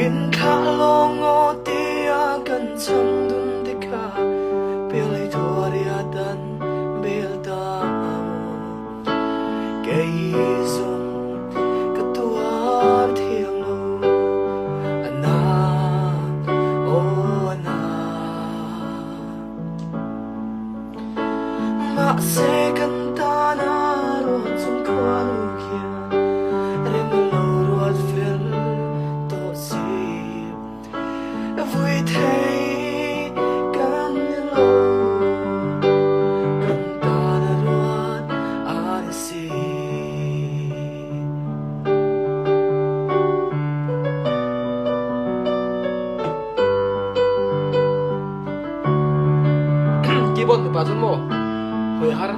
in kha longo tia kan cham dum de kha pelai thoria dan bel ta ke zum ka tuar thiang lo ana o ana ma se kan ta na ro chung kwa lu kia rem lo ruat fel to si vui thấy kan lo kan ta na ruat an si keyboard pa chun mo hoi har